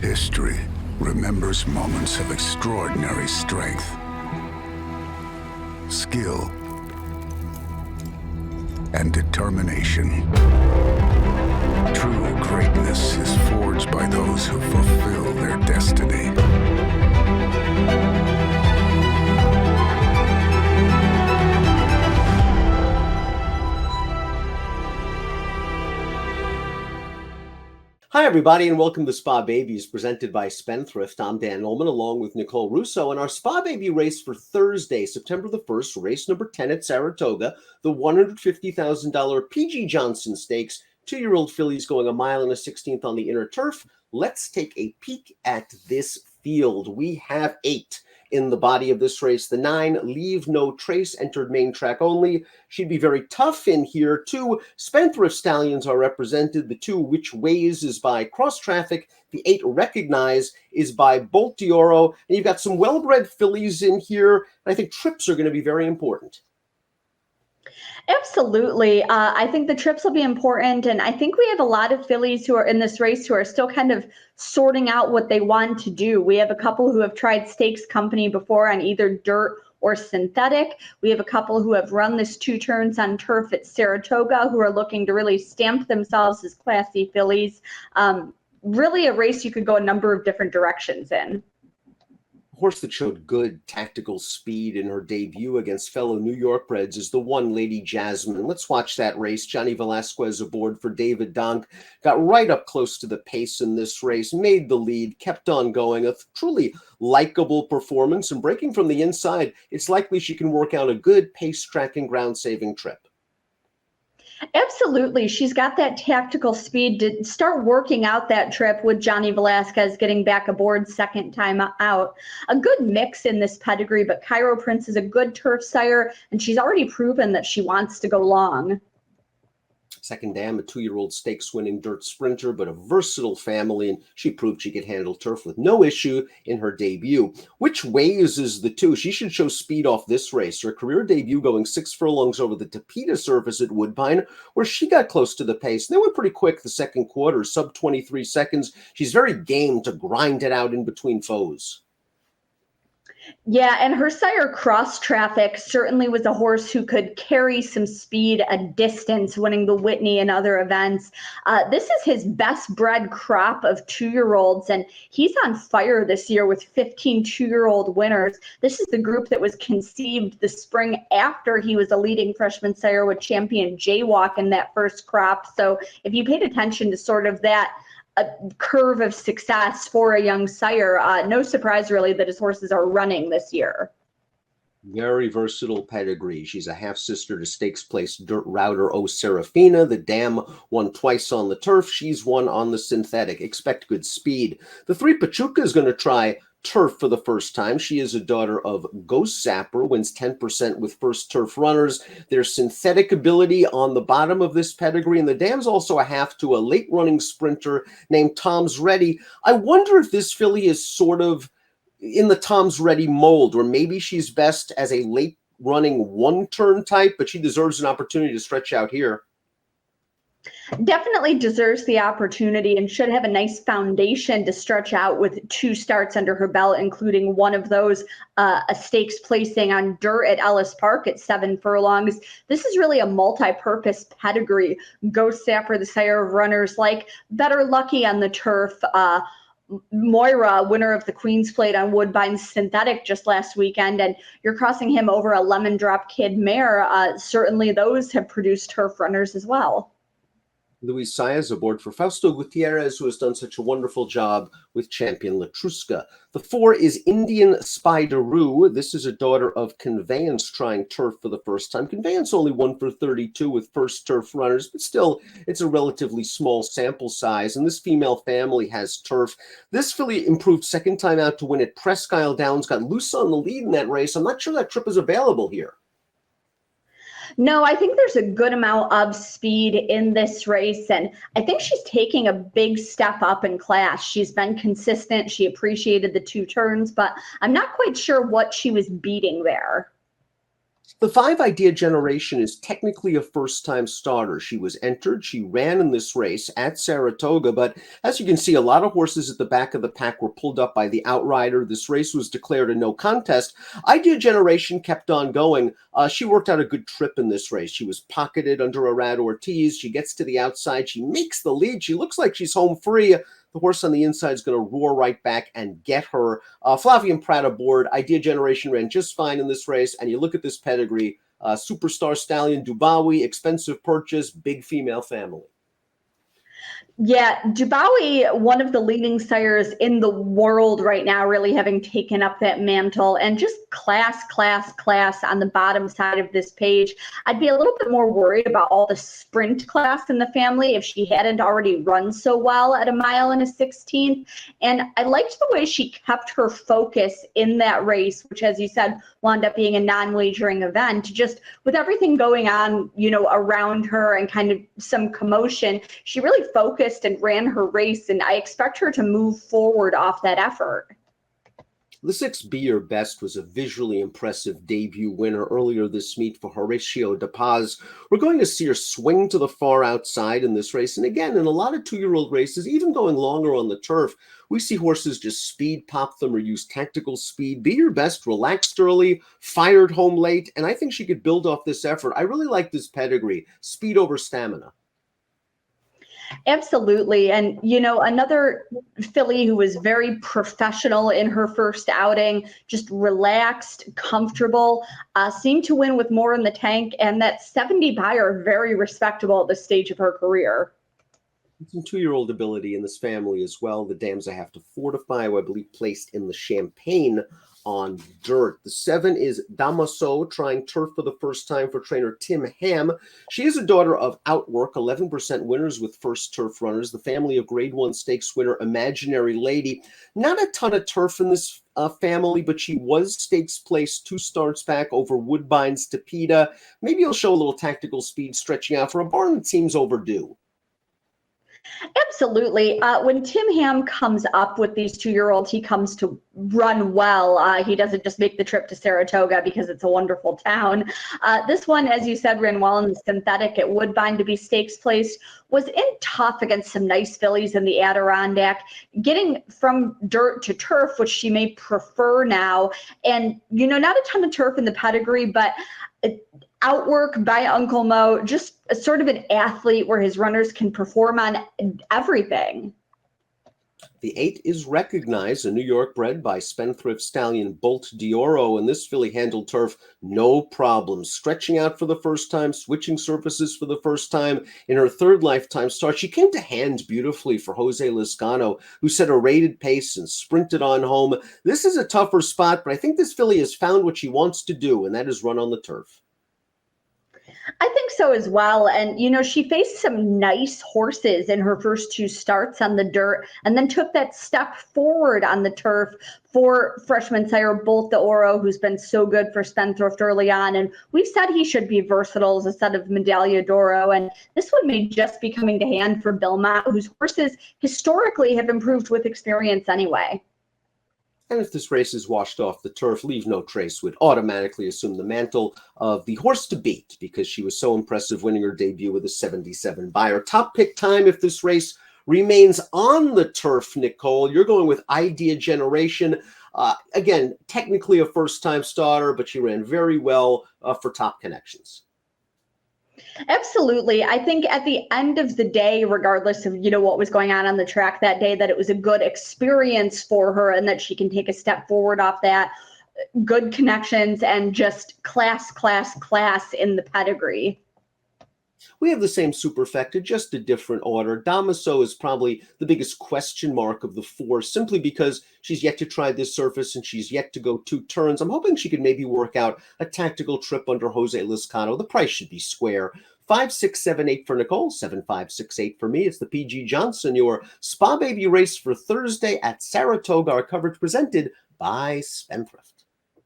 History remembers moments of extraordinary strength, skill, and determination. True greatness is forged by those who fulfill their destiny. Hi, everybody, and welcome to Spa Babies, presented by Spendthrift. I'm Dan Illman, along with Nicole Russo, and our Spa Baby race for Thursday, September the 1st, race number 10 at Saratoga, the $150,000 PG Johnson Stakes. 2-year-old fillies going 1 1/16 on the inner turf. Let's take a peek at this field. We have 8 in the body of this race. The 9, Leave No Trace, entered main track only. She'd be very tough in here. 2 Spendthrift stallions are represented. The 2 Which Ways is by Cross Traffic. The 8 Recognize is by Bolt d'Oro. And you've got some well-bred fillies in here. And I think trips are going to be very important. Absolutely. I think the trips will be important. And I think we have a lot of fillies who are in this race who are still kind of sorting out what they want to do. We have a couple who have tried stakes company before on either dirt or synthetic. We have a couple who have run this 2 turns on turf at Saratoga who are looking to really stamp themselves as classy fillies. Really a race you could go a number of different directions in. Horse that showed good tactical speed in her debut against fellow New York breds is the 1 Lady Jasmine. Let's watch that race. Johnny Velasquez aboard for David Donk. Got right up close to the pace in this race, made the lead, kept on going. A truly likable performance, and breaking from the inside, it's likely she can work out a good pace-tracking, ground-saving trip. Absolutely. She's got that tactical speed to start working out that trip with Johnny Velasquez getting back aboard second time out. A good mix in this pedigree, but Cairo Prince is a good turf sire, and she's already proven that she wants to go long. Second Dam, a 2-year-old stakes-winning dirt sprinter, but a versatile family, and she proved she could handle turf with no issue in her debut. Which Ways is the 2? She should show speed off this race. Her career debut going 6 furlongs over the Tapeta surface at Woodbine, where she got close to the pace. They were pretty quick the second quarter, sub 23 seconds. She's very game to grind it out in between foes. Yeah, and her sire Cross Traffic certainly was a horse who could carry some speed a distance, winning the Whitney and other events. This is his best bred crop of 2-year-olds, and he's on fire this year with 15 2-year-old winners. This is the group that was conceived the spring after he was a leading freshman sire with champion Jaywalk in that first crop. So if you paid attention to sort of that curve of success for a young sire, no surprise really that his horses are running this year. Very versatile pedigree. She's a half-sister to stakes place dirt router O Serafina. The Dam won twice on the turf. She's won on the synthetic. Expect good speed. The 3 Pachooka is going to try turf for the first time. She is a daughter of Ghost Zapper, wins 10% with first turf runners. There's synthetic ability on the bottom of this pedigree, and the Dam's also a half to a late running sprinter named Tom's Ready. I wonder if this filly is sort of in the Tom's Ready mold, or maybe she's best as a late running 1-turn type, but she deserves an opportunity to stretch out here. Definitely deserves the opportunity and should have a nice foundation to stretch out with 2 starts under her belt, including one of those a stakes placing on dirt at Ellis Park at 7 furlongs. This is really a multi-purpose pedigree. Ghost Sapper, the sire of runners like Better Lucky on the turf, Moira, winner of the Queen's Plate on Woodbine Synthetic just last weekend, and you're crossing him over a Lemon Drop Kid mare. Certainly those have produced turf runners as well. Luis Saez aboard for Fausto Gutierrez, who has done such a wonderful job with champion Latruska. The 4 is Indian Spyderro. This is a daughter of Conveyance trying turf for the first time. Conveyance only won for 32 with first turf runners, but still, it's a relatively small sample size, and this female family has turf. This filly improved second time out to win at Presque Isle Downs, got loose on the lead in that race. I'm not sure that trip is available here. No, I think there's a good amount of speed in this race, and I think she's taking a big step up in class. She's been consistent. She appreciated the 2 turns, but I'm not quite sure what she was beating there. The 5 Idea Generation is technically a first-time starter. She was entered, she ran in this race at Saratoga, but as you can see, a lot of horses at the back of the pack were pulled up by the outrider. This race was declared a no contest. Idea Generation kept on going. She worked out a good trip in this race. She was pocketed under Arad Ortiz. She gets to the outside. She makes the lead. She looks like she's home free. The horse on the inside is going to roar right back and get her. Flavian Pratt aboard. Idea Generation ran just fine in this race. And you look at this pedigree. Superstar Stallion Dubawi, expensive purchase, big female family. Yeah, Dubawi, one of the leading sires in the world right now, really having taken up that mantle, and just class on the bottom side of this page. I'd be a little bit more worried about all the sprint class in the family if she hadn't already run so well at 1 mile and a 16th. And I liked the way she kept her focus in that race, which, as you said, wound up being a non-wagering event. Just with everything going on, you know, around her and kind of some commotion, she really focused and ran her race, and I expect her to move forward off that effort. The 6 Be Your Best was a visually impressive debut winner earlier this meet for Horatio de Paz. We're going to see her swing to the far outside in this race. And again, in a lot of 2-year-old races, even going longer on the turf, we see horses just speed pop them or use tactical speed. Be Your Best relaxed early, fired home late, and I think she could build off this effort. I really like this pedigree, speed over stamina. Absolutely. And, you know, another filly who was very professional in her first outing, just relaxed, comfortable, seemed to win with more in the tank. And that 70 Beyer, very respectable at this stage of her career. Some 2-year-old ability in this family as well. The dams I have to fortify, who I believe placed in the Champagne on dirt. The 7 is Damaso, trying turf for the first time for trainer Tim Ham. She is a daughter of Outwork, 11% winners with first turf runners. The family of Grade 1 stakes winner Imaginary Lady. Not a ton of turf in this family, but she was stakes placed 2 starts back over Woodbine's Tapeta. Maybe he'll show a little tactical speed stretching out for a barn that seems overdue. Absolutely. When Tim Ham comes up with these 2-year-olds, he comes to run well. He doesn't just make the trip to Saratoga because it's a wonderful town. This one, as you said, ran well in the synthetic at Woodbine to be stakes placed, was in tough against some nice fillies in the Adirondack, getting from dirt to turf, which she may prefer now. And, you know, not a ton of turf in the pedigree, but Outwork by Uncle Mo, just a sort of an athlete where his runners can perform on everything. The 8 is Recognized, a New York bred by Spendthrift stallion Bolt Dioro, and this filly handled turf no problem, stretching out for the first time, switching surfaces for the first time in her 3rd lifetime start. She came to hand beautifully for Jose Lizcano, who set a rated pace and sprinted on home. This is a tougher spot, but I think this filly has found what she wants to do, and that is run on the turf. I think so as well. And, you know, she faced some nice horses in her first 2 starts on the dirt and then took that step forward on the turf for freshman sire Bolt de Oro, who's been so good for Spendthrift early on. And we've said he should be versatile as a set of Medaglia d'Oro. And this one may just be coming to hand for Bilmont, whose horses historically have improved with experience anyway. And if this race is washed off the turf, Leave No Trace would automatically assume the mantle of the horse to beat because she was so impressive winning her debut with a 77 Beyer. Top pick time if this race remains on the turf, Nicole. You're going with Idea Generation. Again, technically a first-time starter, but she ran very well for Top Connections. Absolutely. I think at the end of the day, regardless of, you know, what was going on the track that day, that it was a good experience for her and that she can take a step forward off that. Good connections and just class in the pedigree. We have the same superfecta, just a different order. Damaso is probably the biggest question mark of the 4, simply because she's yet to try this surface and she's yet to go 2 turns. I'm hoping she could maybe work out a tactical trip under Jose Lizcano. The price should be square. 5, 6, 7, 8 for Nicole, 7, 5, 6, 8 for me. It's the PG Johnson, your Spa Baby race for Thursday at Saratoga. Our coverage presented by Spendthrift.